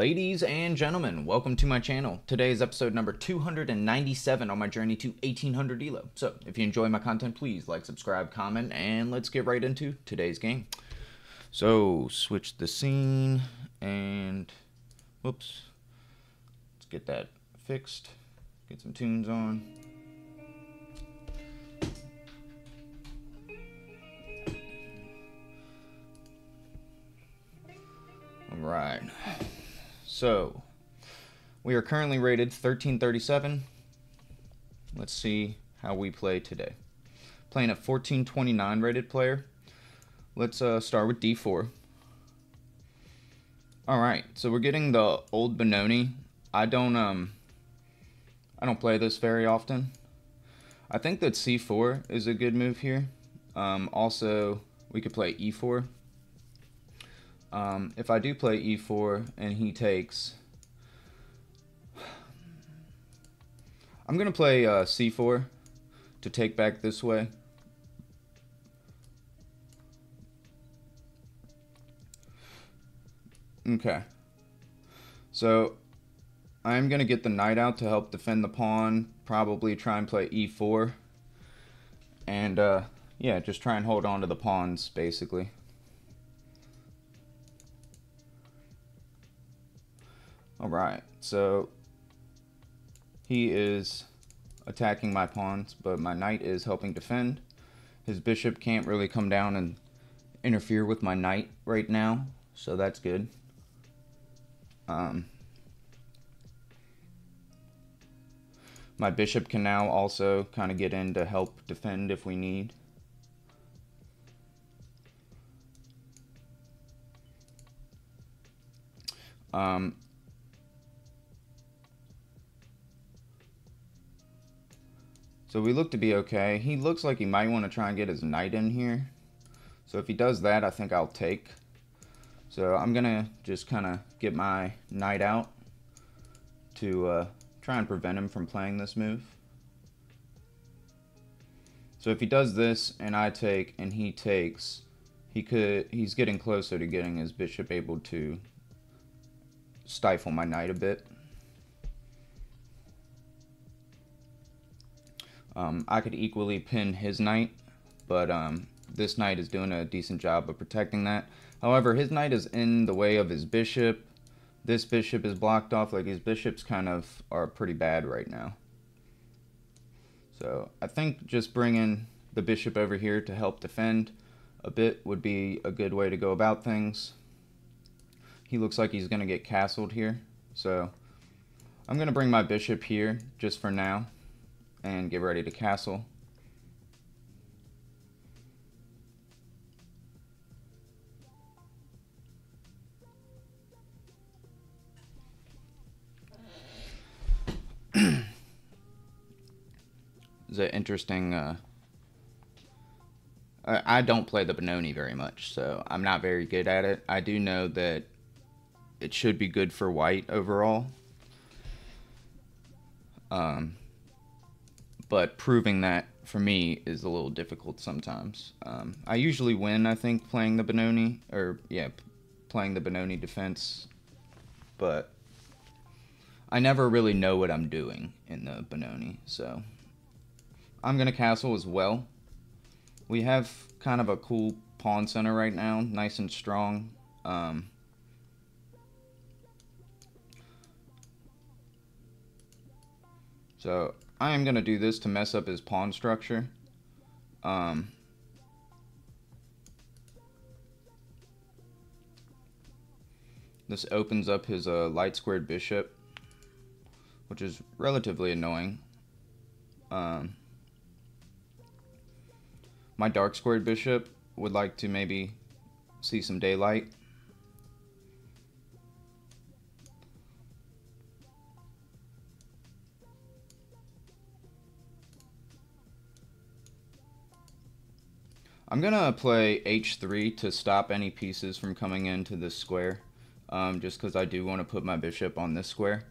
Ladies and gentlemen, welcome to my channel. Today is episode number 297 on my journey to 1800 ELO. So, if you enjoy my content, please like, subscribe, comment, and let's get right into today's game. So, switch the scene, and whoops. Let's get that fixed. Get some tunes on. Alright. So, we are currently rated 1337. Let's see how we play today. Playing a 1429 rated player. Let's start with D4. Alright, so we're getting the old Benoni. I don't play this very often. I think that C4 is a good move here. Also, we could play E4. If I do play E4 and he takes, I'm going to play C4 to take back this way. Okay. So, I'm going to get the knight out to help defend the pawn, probably try and play E4. And, yeah, just try and hold on to the pawns, basically. Alright, so he is attacking my pawns, but my knight is helping defend. His bishop can't really come down and interfere with my knight right now, so that's good. My bishop can now also kind of get in to help defend if we need. So we look to be okay. He looks like he might want to try and get his knight in here. So if he does that, I think I'll take. So I'm going to just kind of get my knight out to try and prevent him from playing this move. So if he does this and I take and he takes, he's getting closer to getting his bishop able to stifle my knight a bit. I could equally pin his knight, but this knight is doing a decent job of protecting that. However, his knight is in the way of his bishop. This bishop is blocked off. Like, his bishops kind of are pretty bad right now. So I think just bringing the bishop over here to help defend a bit would be a good way to go about things. He looks like he's going to get castled here. So I'm going to bring my bishop here just for now and get ready to castle. It's an interesting, I don't play the Benoni very much, so I'm not very good at it. I do know that it should be good for white overall. But proving that for me is a little difficult sometimes. I usually win, I think, playing the Benoni, or yeah, playing the Benoni defense, but I never really know what I'm doing in the Benoni, so I'm gonna castle as well. We have kind of a cool pawn center right now, nice and strong. So I am going to do this to mess up his pawn structure. This opens up his light squared bishop, which is relatively annoying. My dark squared bishop would like to maybe see some daylight. I'm going to play h3 to stop any pieces from coming into this square, just because I do want to put my bishop on this square.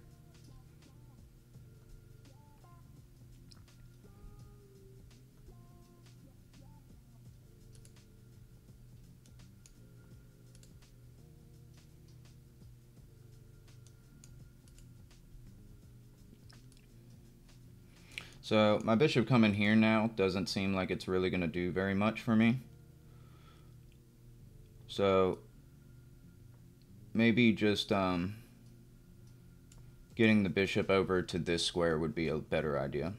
So my bishop coming here now doesn't seem like it's really going to do very much for me. So maybe just getting the bishop over to this square would be a better idea.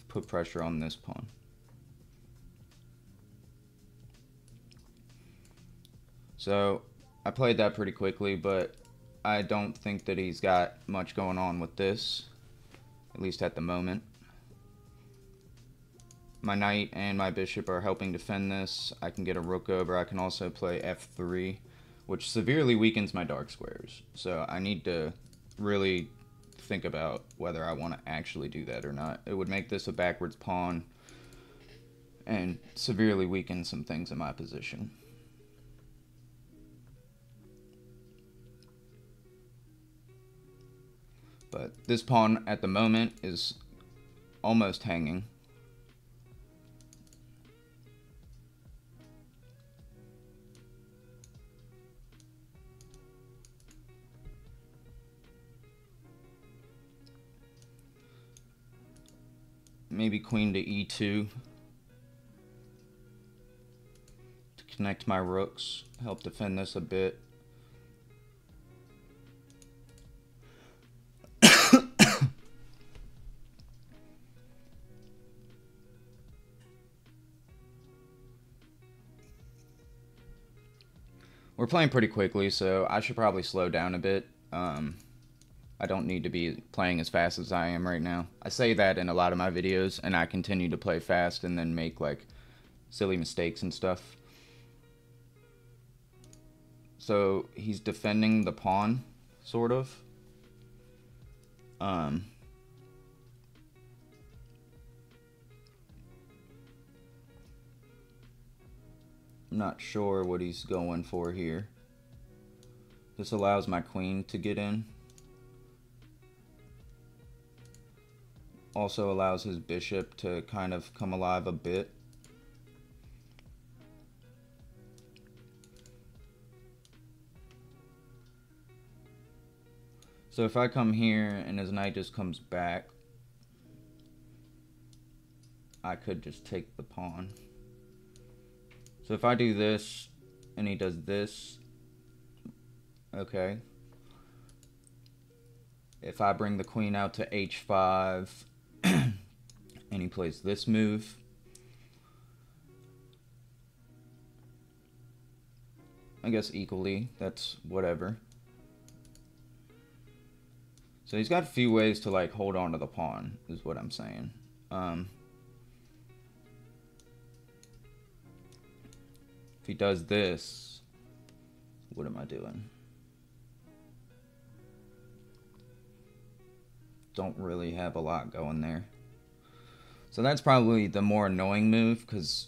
Put pressure on this pawn. So I played that pretty quickly, but I don't think that he's got much going on with this, at least at the moment. My knight and my bishop are helping defend this. I can get a rook over. I can also play f3, which severely weakens my dark squares. So I need to really think about whether I want to actually do that or not. It would make this a backwards pawn and severely weaken some things in my position. But this pawn at the moment is almost hanging. Maybe queen to e2 to connect my rooks, help defend this a bit. We're playing pretty quickly, so I should probably slow down a bit. I don't need to be playing as fast as I am right now. I say that in a lot of my videos, and I continue to play fast and then make, like, silly mistakes and stuff. So, he's defending the pawn, sort of. I'm not sure what he's going for here. This allows my queen to get in. Also allows his bishop to kind of come alive a bit. So if I come here and his knight just comes back, I could just take the pawn. So if I do this and he does this, okay. If I bring the queen out to h5 and he plays this move, I guess equally, that's whatever. So he's got a few ways to, like, hold on to the pawn, is what I'm saying. If he does this, what am I doing? Don't really have a lot going there. So that's probably the more annoying move, because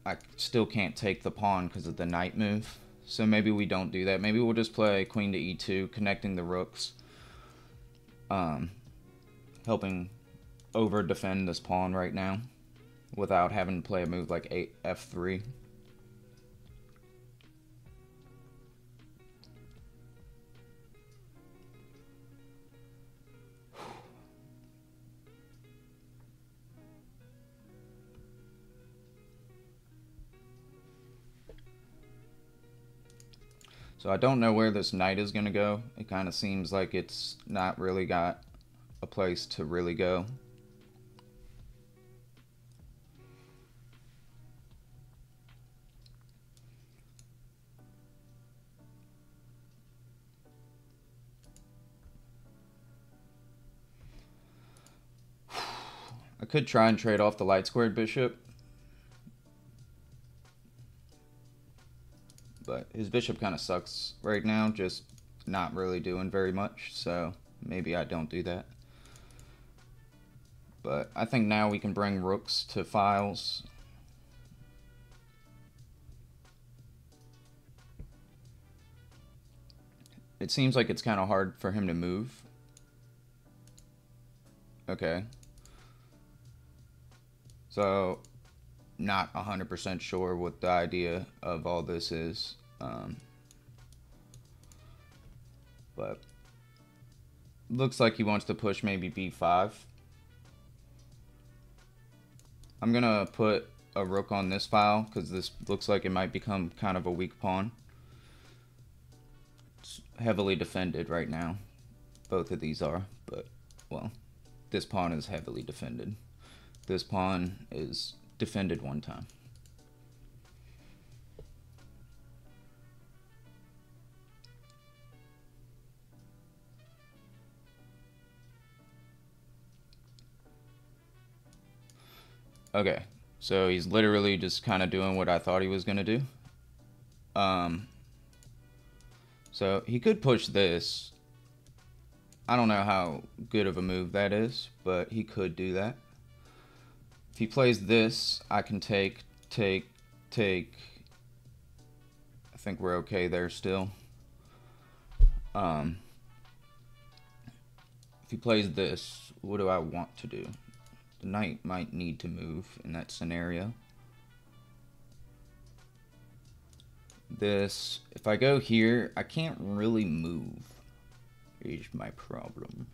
I still can't take the pawn because of the knight move. So maybe we don't do that. Maybe we'll just play queen to e2, connecting the rooks. Helping over defend this pawn right now without having to play a move like f3. So I don't know where this knight is going to go. It kind of seems like it's not really got a place to really go. I could try and trade off the light squared bishop, but his bishop kind of sucks right now, just not really doing very much, so maybe I don't do that. But I think now we can bring rooks to files. It seems like it's kind of hard for him to move. Okay. So, not 100% sure what the idea of all this is. But looks like he wants to push maybe b5. I'm gonna put a rook on this file because this looks like it might become kind of a weak pawn. It's heavily defended right now. Both of these are, but, well, this pawn is heavily defended. This pawn is defended one time. Okay, so he's literally just kind of doing what I thought he was going to do. So he could push this. I don't know how good of a move that is, but he could do that. If he plays this, I can take. I think we're okay there still. If he plays this, what do I want to do? The knight might need to move in that scenario. This, if I go here, I can't really move. Is my problem.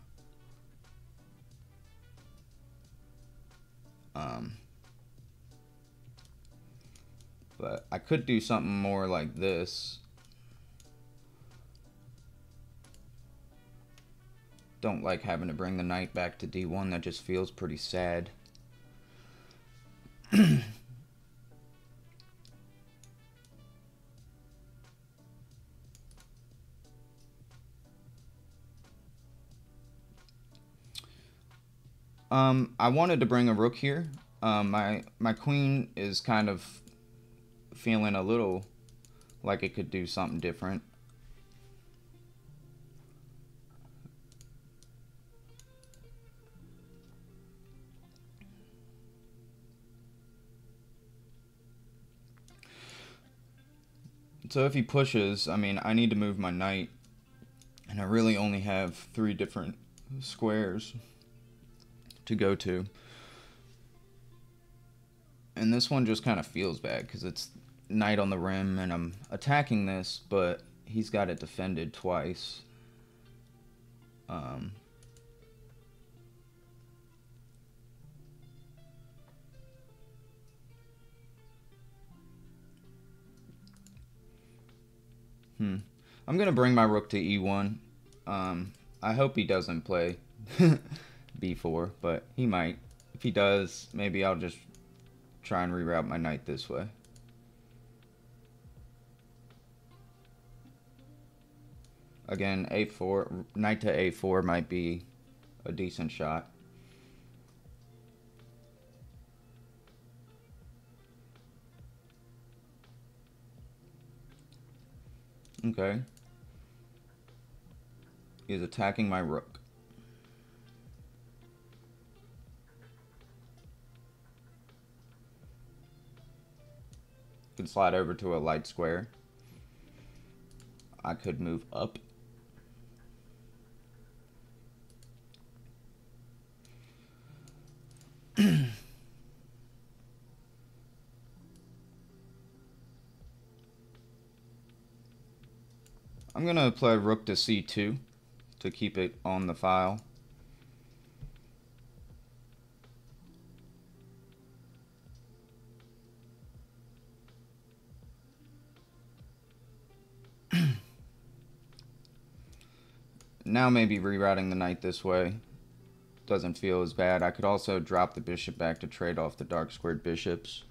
But I could do something more like this. Don't like having to bring the knight back to d1. That just feels pretty sad. I wanted to bring a rook here. My queen is kind of feeling a little like it could do something different. So if he pushes, I mean, I need to move my knight, and I really only have 3 different squares to go to. And this one just kind of feels bad because it's knight on the rim and I'm attacking this, but he's got it defended twice. I'm gonna bring my rook to e1. I hope he doesn't play b4, but he might. If he does, maybe I'll just try and reroute my knight this way. Again, a4, knight to a4 might be a decent shot. Okay. He's attacking my rook. Could slide over to a light square. I could move up. I'm gonna play rook to c2 to keep it on the file. Now maybe rerouting the knight this way doesn't feel as bad. I could also drop the bishop back to trade off the dark squared bishops.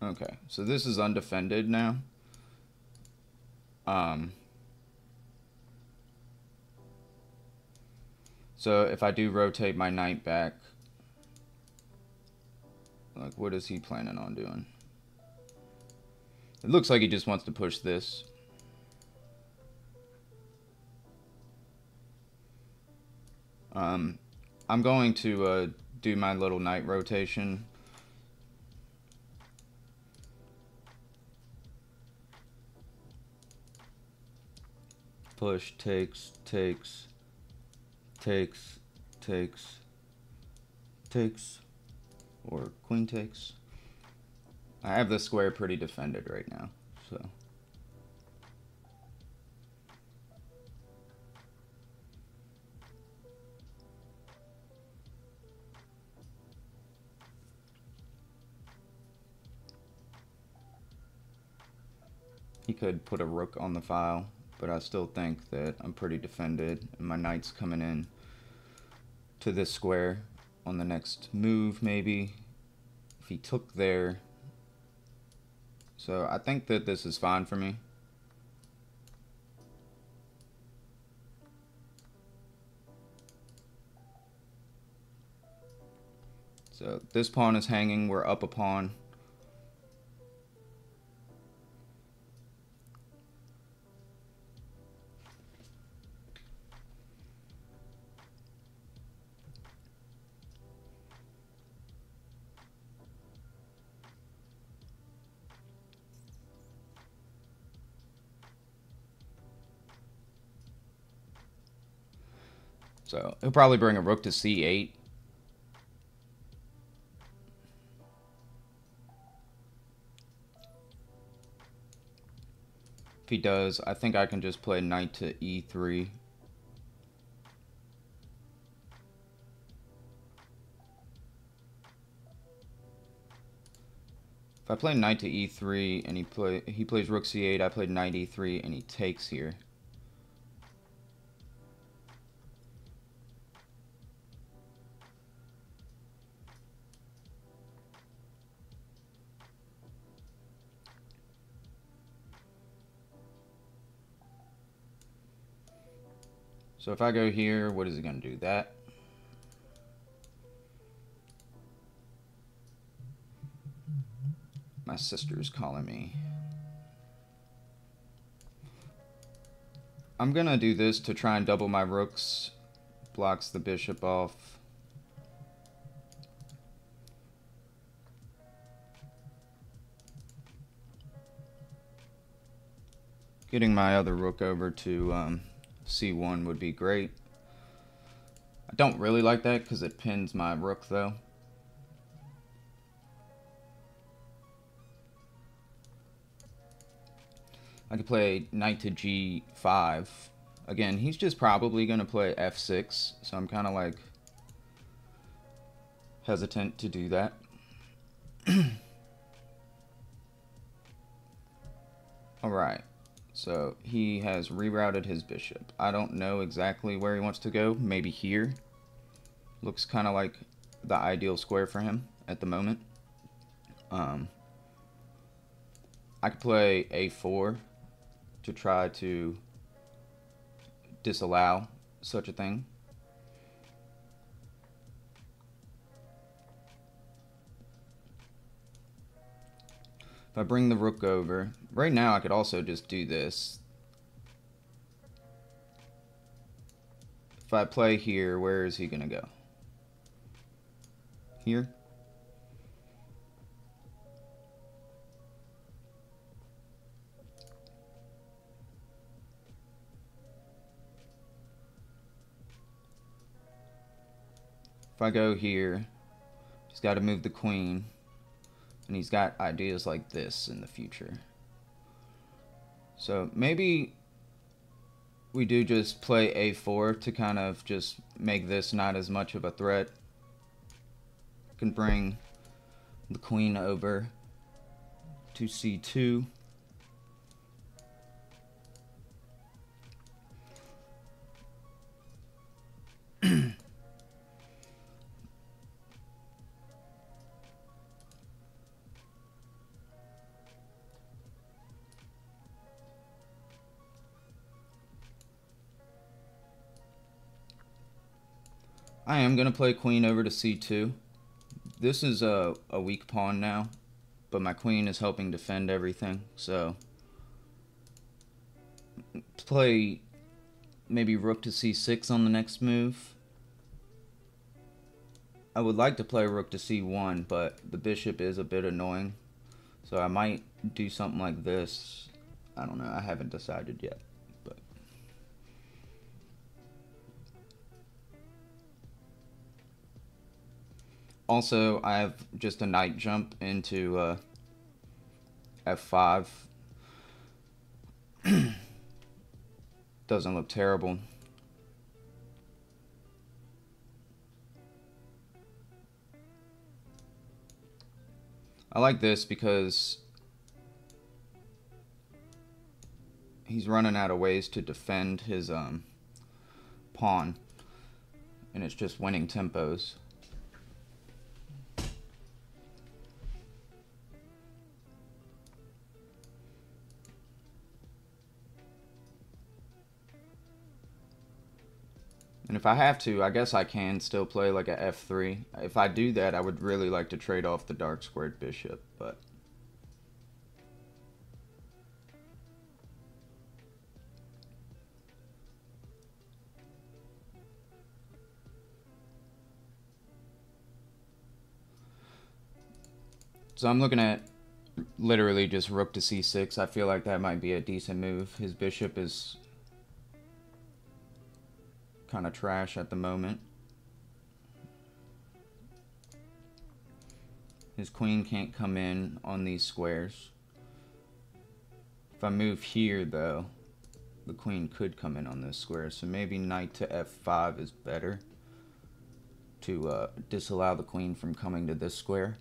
Okay, so this is undefended now. So if I do rotate my knight back, like, what is he planning on doing? It looks like he just wants to push this. I'm going to do my little knight rotation. Push, takes, takes, takes, takes, takes, or queen takes. I have this square pretty defended right now, so. He could put a rook on the file, but I still think that I'm pretty defended, and my knight's coming in to this square on the next move, maybe, if he took there. So I think that this is fine for me. So this pawn is hanging, we're up a pawn. So he'll probably bring a rook to c8. If he does, I think I can just play knight to e3. If I play knight to e3 and he plays rook c8, I played knight e3 and he takes here. So if I go here, what is he going to do? That. My sister's calling me. I'm going to do this to try and double my rooks. Blocks the bishop off. Getting my other rook over to c1 would be great. I don't really like that because it pins my rook though. I could play knight to g5. Again, he's just probably going to play f6, so I'm kind of like hesitant to do that. Alright, so he has rerouted his bishop. I don't know exactly where he wants to go. Maybe here. Looks kind of like the ideal square for him at the moment. I could play a4 to try to disallow such a thing. If I bring the rook over, right now I could also just do this. If I play here, where is he going to go? Here? If I go here, he's got to move the queen, and he's got ideas like this in the future. So maybe we do just play a4 to kind of just make this not as much of a threat. Can bring the queen over to c2. I am going to play queen over to c2. This is a weak pawn now, but my queen is helping defend everything, so play maybe rook to c6 on the next move. I would like to play rook to c1, but the bishop is a bit annoying. So I might do something like this. I don't know. I haven't decided yet. But also, I have just a knight jump into f5. Doesn't look terrible. I like this because he's running out of ways to defend his pawn, and it's just winning tempos. And if I have to, I guess I can still play like a f3. If I do that, I would really like to trade off the dark squared bishop, but so I'm looking at literally just rook to c6. I feel like that might be a decent move. His bishop is kind of trash at the moment. His queen can't come in on these squares. If I move here, though, the queen could come in on this square. So maybe knight to f5 is better to disallow the queen from coming to this square.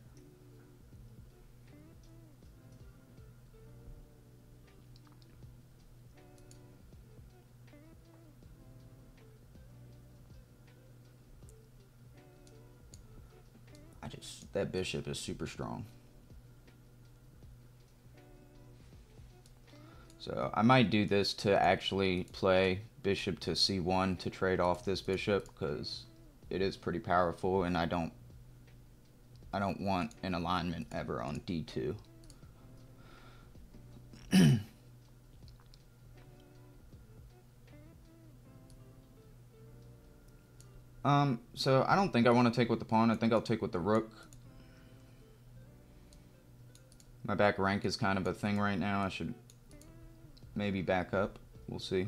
That bishop is super strong. So I might do this to actually play bishop to c1 to trade off this bishop, because it is pretty powerful, and I don't want an alignment ever on d2. So I don't think I want to take with the pawn. I think I'll take with the rook. My back rank is kind of a thing right now. I should maybe back up. We'll see.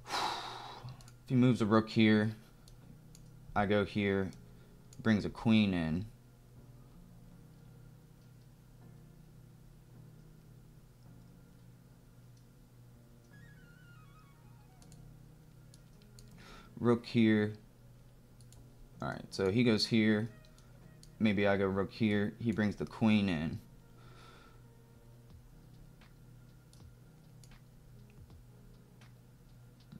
If he moves a rook here, I go here, brings a queen in. Rook here. Alright, so he goes here. Maybe I go rook here. He brings the queen in.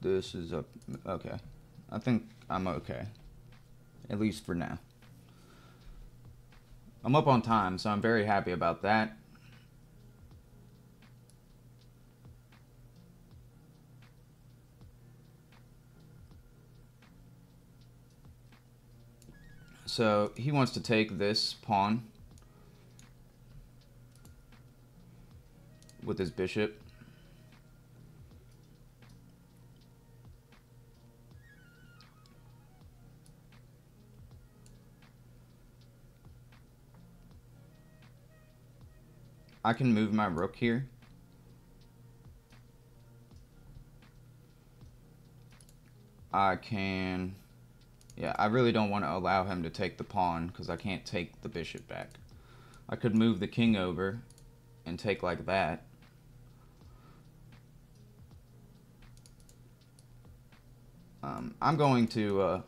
This is up. Okay. I think I'm okay. At least for now. I'm up on time, so I'm very happy about that. So he wants to take this pawn with his bishop. I can move my rook here. I can... Yeah, I really don't want to allow him to take the pawn because I can't take the bishop back. I could move the king over and take like that. I'm going to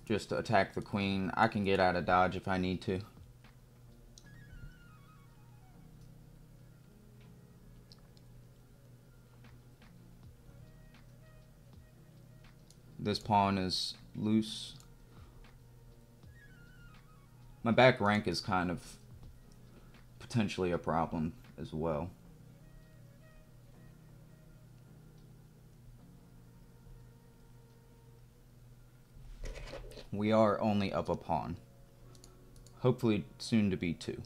just attack the queen. I can get out of dodge if I need to. This pawn is loose. My back rank is kind of potentially a problem as well. We are only up a pawn. hopefully soon to be 2.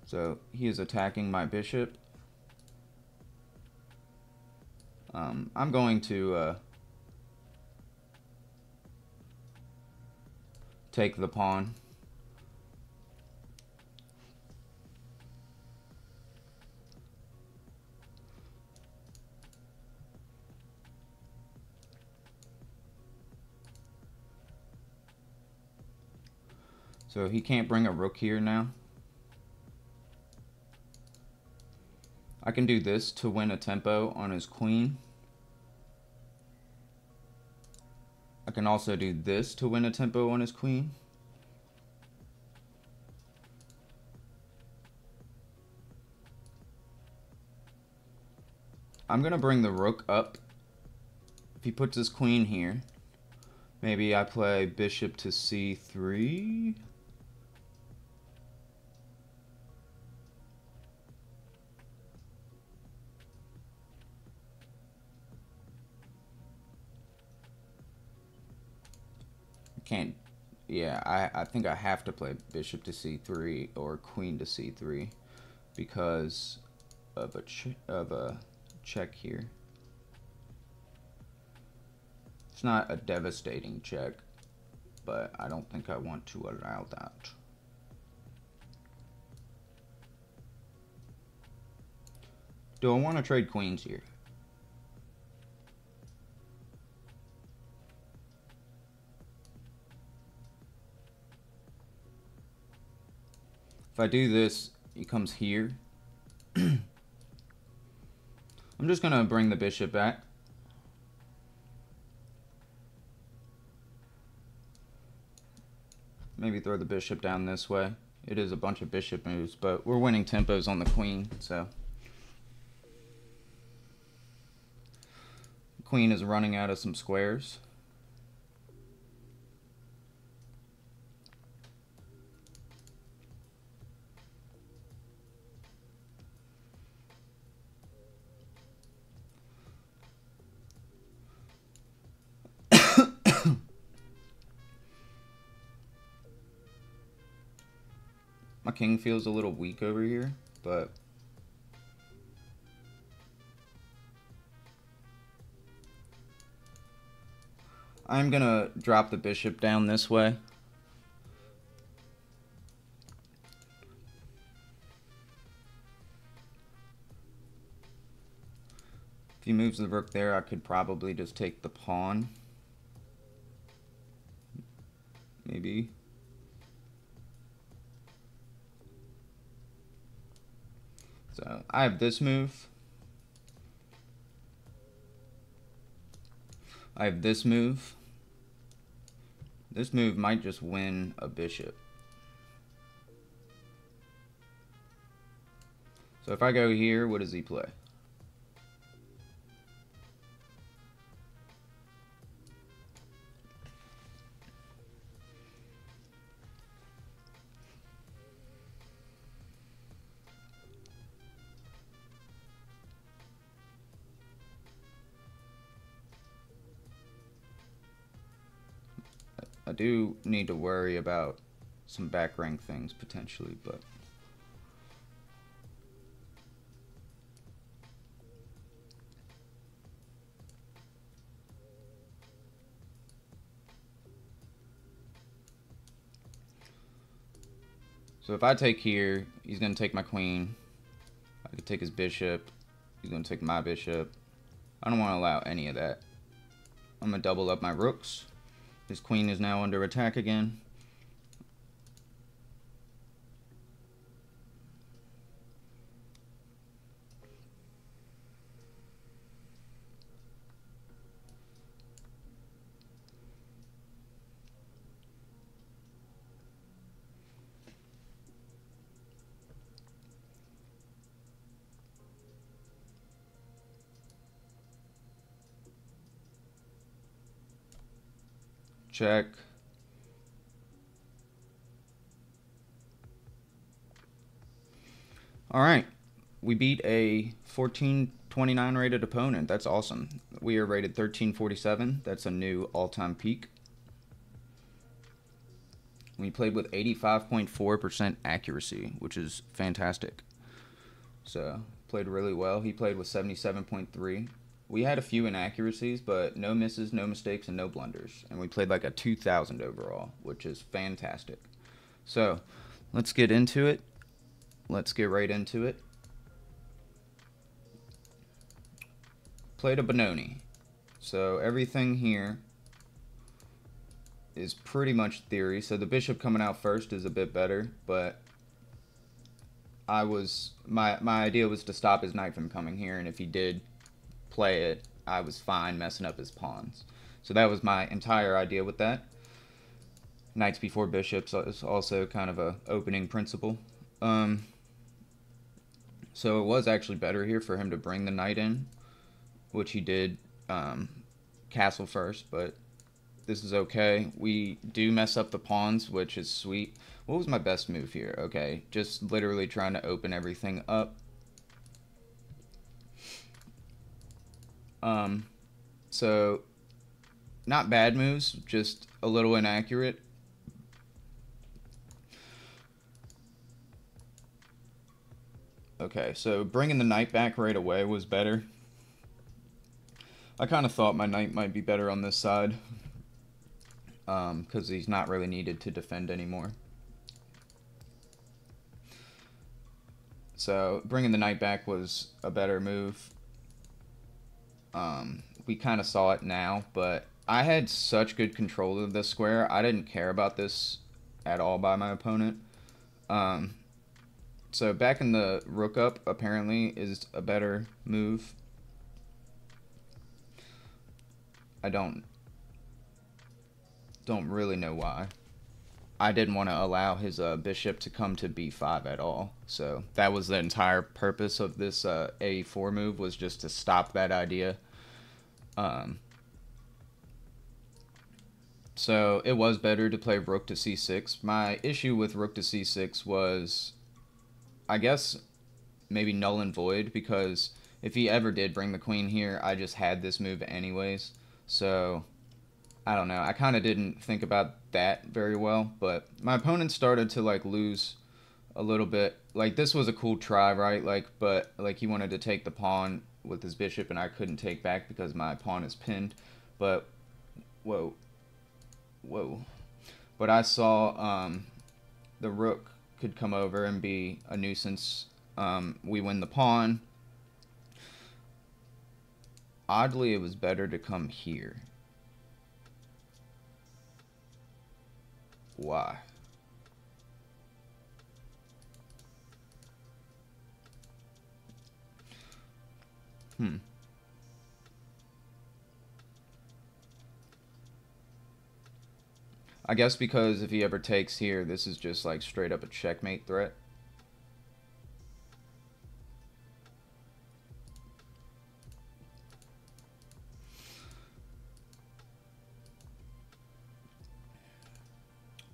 So he is attacking my bishop. I'm going to take the pawn. So he can't bring a rook here now. I can do this to win a tempo on his queen. I can also do this to win a tempo on his queen. I'm going to bring the rook up. If he puts his queen here, maybe I play bishop to c3. Can't, yeah, I think I have to play bishop to c3 or queen to c3 because of a check here. It's not a devastating check, but I don't think I want to allow that. Do I want to trade queens here? If I do this, he comes here. I'm just going to bring the bishop back. Maybe throw the bishop down this way. It is a bunch of bishop moves, but we're winning tempos on the queen, so. Queen is running out of some squares. My king feels a little weak over here, but I'm gonna drop the bishop down this way. If he moves the rook there, I could probably just take the pawn. Maybe. So I have this move. I have this move. This move might just win a bishop. So if I go here, what does he play? I do need to worry about some back rank things potentially, but so if I take here, he's going to take my queen. I could take his bishop. He's going to take my bishop. I don't want to allow any of that. I'm going to double up my rooks. His queen is now under attack again. Check. All right, we beat a 14 29 rated opponent. That's awesome. We are rated 1347. That's a new all-time peak. We played with 85.4% accuracy, which is fantastic. So, played really well. He played with 77.3. We had a few inaccuracies, but no misses, no mistakes, and no blunders. And we played like a 2,000 overall, which is fantastic. So, let's get into it. Let's get right into it. Played a Benoni. So, everything here is pretty much theory. So, the bishop coming out first is a bit better, but my idea was to stop his knight from coming here, and if he did play it, I was fine messing up his pawns. So that was my entire idea with that. Knights before bishops is also kind of a opening principle. So it was actually better here for him to bring the knight in, which he did, castle first, but this is okay. We do mess up the pawns, which is sweet. What was my best move here? Okay, just literally trying to open everything up. So not bad moves, just a little inaccurate. Okay, so bringing the knight back right away was better. I kind of thought my knight might be better on this side, because he's not really needed to defend anymore. So bringing the knight back was a better move. We kind of saw it now, but I had such good control of this square. I didn't care about this at all by my opponent. So backing the rook up apparently is a better move. I don't really know why. I didn't want to allow his bishop to come to b5 at all. So that was the entire purpose of this a4 move, was just to stop that idea. So it was better to play rook to c6. My issue with rook to c6 was, I guess, maybe null and void, because if he ever did bring the queen here, I just had this move anyways. So I don't know. I kind of didn't think about that very well, but my opponent started to like lose a little bit. Like, this was a cool try, right? Like, but like he wanted to take the pawn with his bishop, and I couldn't take back because my pawn is pinned. But whoa. But I saw the rook could come over and be a nuisance. We win the pawn. Oddly, it was better to come here. Why? I guess because if he ever takes here, this is just like straight up a checkmate threat.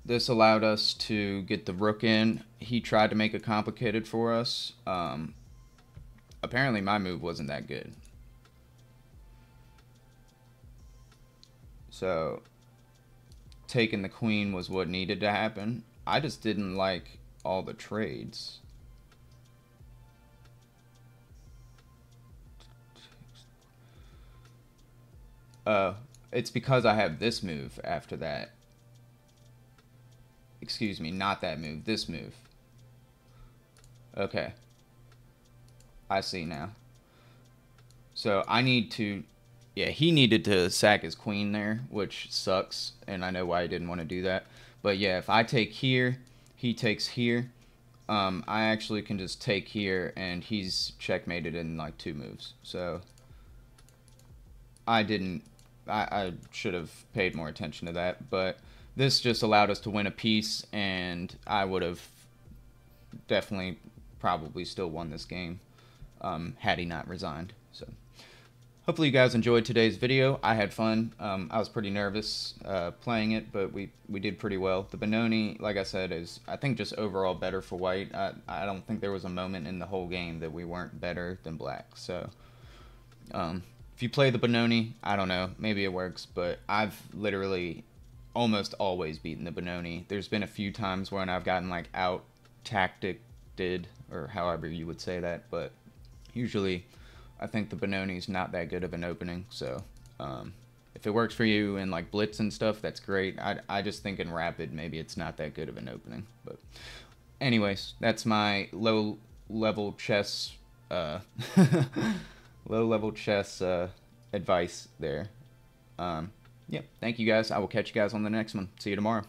This allowed us to get the rook in. He tried to make it complicated for us. Apparently my move wasn't that good. So taking the queen was what needed to happen. I just didn't like all the trades. It's because I have this move after that. Excuse me, not that move, this move. Okay. I see now. So I need to... Yeah, he needed to sack his queen there, which sucks, and I know why he didn't want to do that. But yeah, if I take here, he takes here, I actually can just take here, and he's checkmated in like 2 moves. So I should have paid more attention to that, but this just allowed us to win a piece, and I would have definitely probably still won this game had he not resigned. So hopefully you guys enjoyed today's video. I had fun. I was pretty nervous playing it, but we did pretty well. The Benoni, like I said, is I think just overall better for white. I don't think there was a moment in the whole game that we weren't better than black. So If you play the Benoni, I don't know, maybe it works, but I've literally almost always beaten the Benoni. There's been a few times when I've gotten like out tacticed, or however you would say that, but usually I think the Benoni's not that good of an opening. So if it works for you in like blitz and stuff, that's great. I just think in rapid maybe it's not that good of an opening. But anyways, that's my low level chess low level chess advice there. Yeah, thank you guys. I will catch you guys on the next one. See you tomorrow.